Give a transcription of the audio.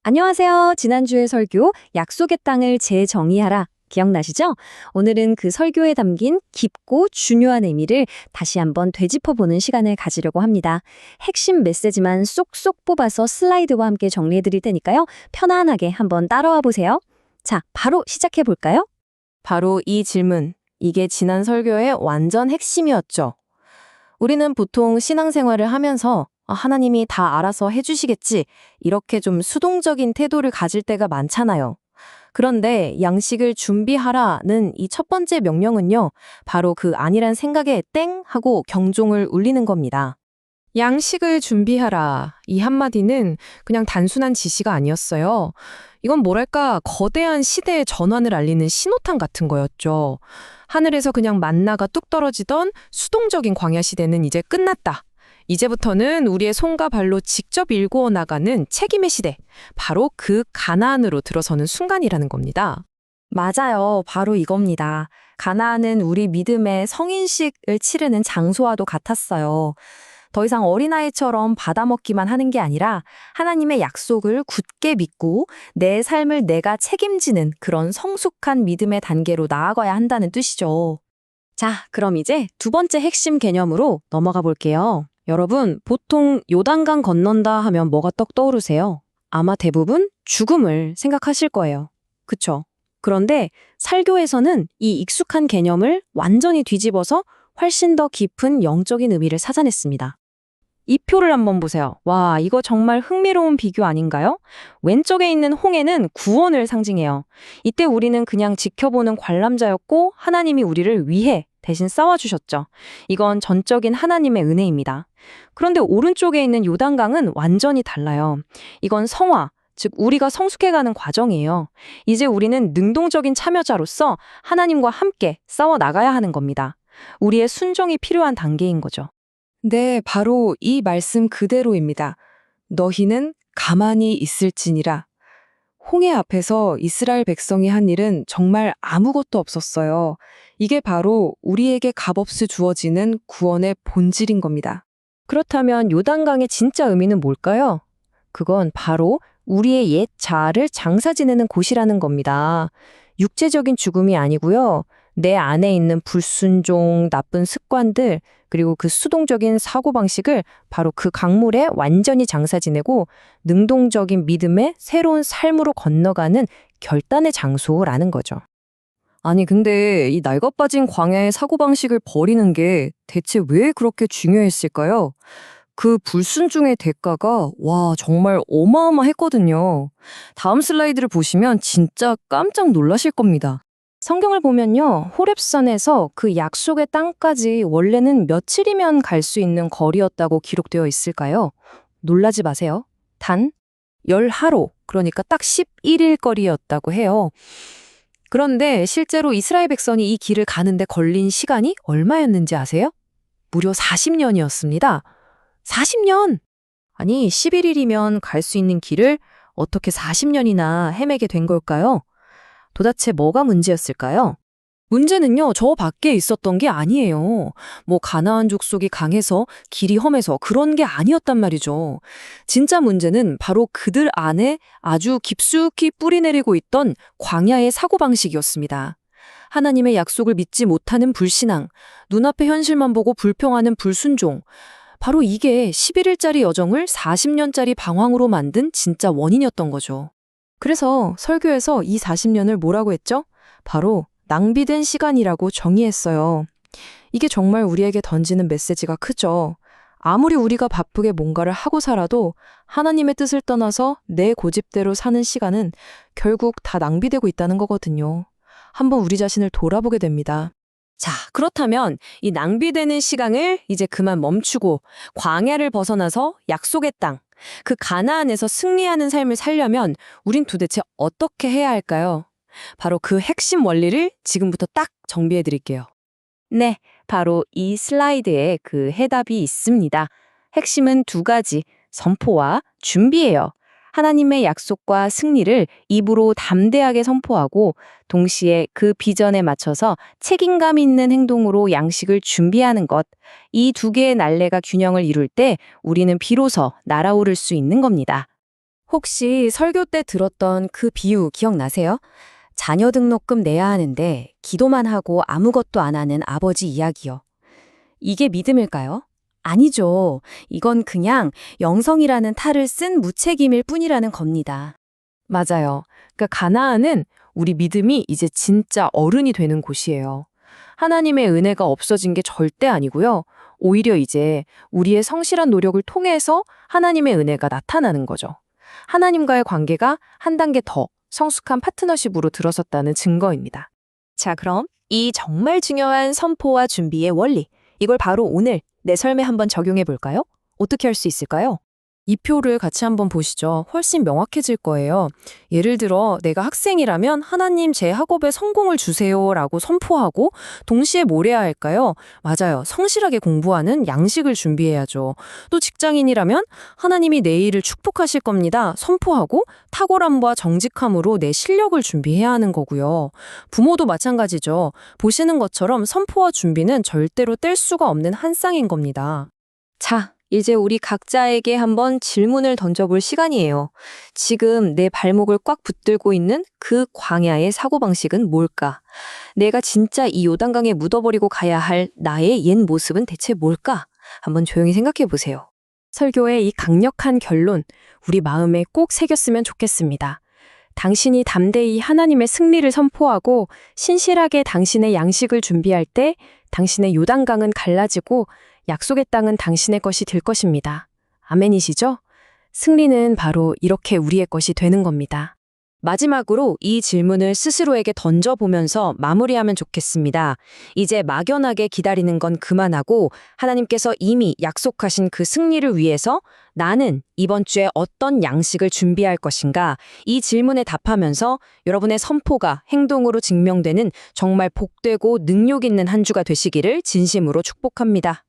안녕하세요. 지난주의 설교 약속의 땅을 재정의하라 기억나시죠? 오늘은 그 설교에 담긴 깊고 중요한 의미를 다시 한번 되짚어보는 시간을 가지려고 합니다. 핵심 메시지만 쏙쏙 뽑아서 슬라이드와 함께 정리해 드릴 테니까요. 편안하게 한번 따라와 보세요. 자, 바로 시작해 볼까요? 바로 이 질문, 이게 지난 설교의 완전 핵심이었죠. 우리는 보통 신앙생활을 하면서 하나님이 다 알아서 해주시겠지, 이렇게 좀 수동적인 태도를 가질 때가 많잖아요. 그런데 양식을 준비하라는 이 첫 번째 명령은요, 바로 그 아니란 생각에 땡 하고 경종을 울리는 겁니다. 양식을 준비하라. 이 한마디는 그냥 단순한 지시가 아니었어요. 이건 뭐랄까, 거대한 시대의 전환을 알리는 신호탄 같은 거였죠. 하늘에서 그냥 만나가 뚝 떨어지던 수동적인 광야 시대는 이제 끝났다. 이제부터는 우리의 손과 발로 직접 일구어 나가는 책임의 시대, 바로 그 가나안으로 들어서는 순간이라는 겁니다. 맞아요. 바로 이겁니다. 가나안은 우리 믿음의 성인식을 치르는 장소와도 같았어요. 더 이상 어린아이처럼 받아먹기만 하는 게 아니라 하나님의 약속을 굳게 믿고 내 삶을 내가 책임지는 그런 성숙한 믿음의 단계로 나아가야 한다는 뜻이죠. 자, 그럼 이제 두 번째 핵심 개념으로 넘어가 볼게요. 여러분, 보통 요단강 건넌다 하면 뭐가 떡 떠오르세요? 아마 대부분 죽음을 생각하실 거예요. 그쵸? 그런데 설교에서는 이 익숙한 개념을 완전히 뒤집어서 훨씬 더 깊은 영적인 의미를 찾아냈습니다. 이 표를 한번 보세요. 와, 이거 정말 흥미로운 비교 아닌가요? 왼쪽에 있는 홍해는 구원을 상징해요. 이때 우리는 그냥 지켜보는 관람자였고 하나님이 우리를 위해 대신 싸워주셨죠. 이건 전적인 하나님의 은혜입니다. 그런데 오른쪽에 있는 요단강은 완전히 달라요. 이건 성화, 즉 우리가 성숙해가는 과정이에요. 이제 우리는 능동적인 참여자로서 하나님과 함께 싸워 나가야 하는 겁니다. 우리의 순종이 필요한 단계인 거죠. 네, 바로 이 말씀 그대로입니다. 너희는 가만히 있을지니라. 홍해 앞에서 이스라엘 백성이 한 일은 정말 아무것도 없었어요. 이게 바로 우리에게 값없이 주어지는 구원의 본질인 겁니다. 그렇다면 요단강의 진짜 의미는 뭘까요? 그건 바로 우리의 옛 자아를 장사 지내는 곳이라는 겁니다. 육체적인 죽음이 아니고요. 내 안에 있는 불순종, 나쁜 습관들, 그리고 그 수동적인 사고방식을 바로 그 강물에 완전히 장사 지내고 능동적인 믿음의 새로운 삶으로 건너가는 결단의 장소라는 거죠. 아니, 근데 이 낡아빠진 광야의 사고방식을 버리는 게 대체 왜 그렇게 중요했을까요? 그 불순종의 대가가 정말 어마어마했거든요. 다음 슬라이드를 보시면 진짜 깜짝 놀라실 겁니다. 성경을 보면요, 호렙산에서 그 약속의 땅까지 원래는 며칠이면 갈 수 있는 거리였다고 기록되어 있을까요? 놀라지 마세요. 단 10하루, 그러니까 딱 11일 거리였다고 해요. 그런데 실제로 이스라엘 백성이 이 길을 가는데 걸린 시간이 얼마였는지 아세요? 무려 40년이었습니다. 40년! 아니, 11일이면 갈 수 있는 길을 어떻게 40년이나 헤매게 된 걸까요? 도대체 뭐가 문제였을까요? 문제는요, 저 밖에 있었던 게 아니에요. 뭐 가나안 족속이 강해서 길이 험해서 그런 게 아니었단 말이죠. 진짜 문제는 바로 그들 안에 아주 깊숙이 뿌리내리고 있던 광야의 사고방식이었습니다. 하나님의 약속을 믿지 못하는 불신앙, 눈앞의 현실만 보고 불평하는 불순종, 바로 이게 11일짜리 여정을 40년짜리 방황으로 만든 진짜 원인이었던 거죠. 그래서 설교에서 이 40년을 뭐라고 했죠? 바로 낭비된 시간이라고 정의했어요. 이게 정말 우리에게 던지는 메시지가 크죠. 아무리 우리가 바쁘게 뭔가를 하고 살아도 하나님의 뜻을 떠나서 내 고집대로 사는 시간은 결국 다 낭비되고 있다는 거거든요. 한번 우리 자신을 돌아보게 됩니다. 자, 그렇다면 이 낭비되는 시간을 이제 그만 멈추고 광야를 벗어나서 약속의 땅, 그 가나안에서 승리하는 삶을 살려면 우린 도대체 어떻게 해야 할까요? 바로 그 핵심 원리를 지금부터 딱 정비해 드릴게요. 네, 바로 이 슬라이드에 그 해답이 있습니다. 핵심은 두 가지, 선포와 준비예요. 하나님의 약속과 승리를 입으로 담대하게 선포하고 동시에 그 비전에 맞춰서 책임감 있는 행동으로 양식을 준비하는 것. 이 두 개의 날래가 균형을 이룰 때 우리는 비로소 날아오를 수 있는 겁니다. 혹시 설교 때 들었던 그 비유 기억나세요? 자녀 등록금 내야 하는데 기도만 하고 아무것도 안 하는 아버지 이야기요. 이게 믿음일까요? 아니죠. 이건 그냥 영성이라는 탈을 쓴 무책임일 뿐이라는 겁니다. 맞아요. 그러니까 가나안은 우리 믿음이 이제 진짜 어른이 되는 곳이에요. 하나님의 은혜가 없어진 게 절대 아니고요. 오히려 이제 우리의 성실한 노력을 통해서 하나님의 은혜가 나타나는 거죠. 하나님과의 관계가 한 단계 더 성숙한 파트너십으로 들어섰다는 증거입니다. 자, 그럼 이 정말 중요한 선포와 준비의 원리, 이걸 바로 오늘 내 삶에 한번 적용해 볼까요? 어떻게 할 수 있을까요? 이 표를 같이 한번 보시죠. 훨씬 명확해질 거예요. 예를 들어 내가 학생이라면 하나님 제 학업에 성공을 주세요라고 선포하고 동시에 뭘 해야 할까요? 맞아요. 성실하게 공부하는 양식을 준비해야죠. 또 직장인이라면 하나님이 내 일을 축복하실 겁니다. 선포하고 탁월함과 정직함으로 내 실력을 준비해야 하는 거고요. 부모도 마찬가지죠. 보시는 것처럼 선포와 준비는 절대로 뗄 수가 없는 한 쌍인 겁니다. 자, 이제 우리 각자에게 한번 질문을 던져볼 시간이에요. 지금 내 발목을 꽉 붙들고 있는 그 광야의 사고방식은 뭘까? 내가 진짜 이 요단강에 묻어버리고 가야 할 나의 옛 모습은 대체 뭘까? 한번 조용히 생각해 보세요. 설교의 이 강력한 결론, 우리 마음에 꼭 새겼으면 좋겠습니다. 당신이 담대히 하나님의 승리를 선포하고 신실하게 당신의 양식을 준비할 때 당신의 요단강은 갈라지고 약속의 땅은 당신의 것이 될 것입니다. 아멘이시죠? 승리는 바로 이렇게 우리의 것이 되는 겁니다. 마지막으로 이 질문을 스스로에게 던져보면서 마무리하면 좋겠습니다. 이제 막연하게 기다리는 건 그만하고 하나님께서 이미 약속하신 그 승리를 위해서 나는 이번 주에 어떤 양식을 준비할 것인가? 이 질문에 답하면서 여러분의 선포가 행동으로 증명되는 정말 복되고 능력 있는 한 주가 되시기를 진심으로 축복합니다.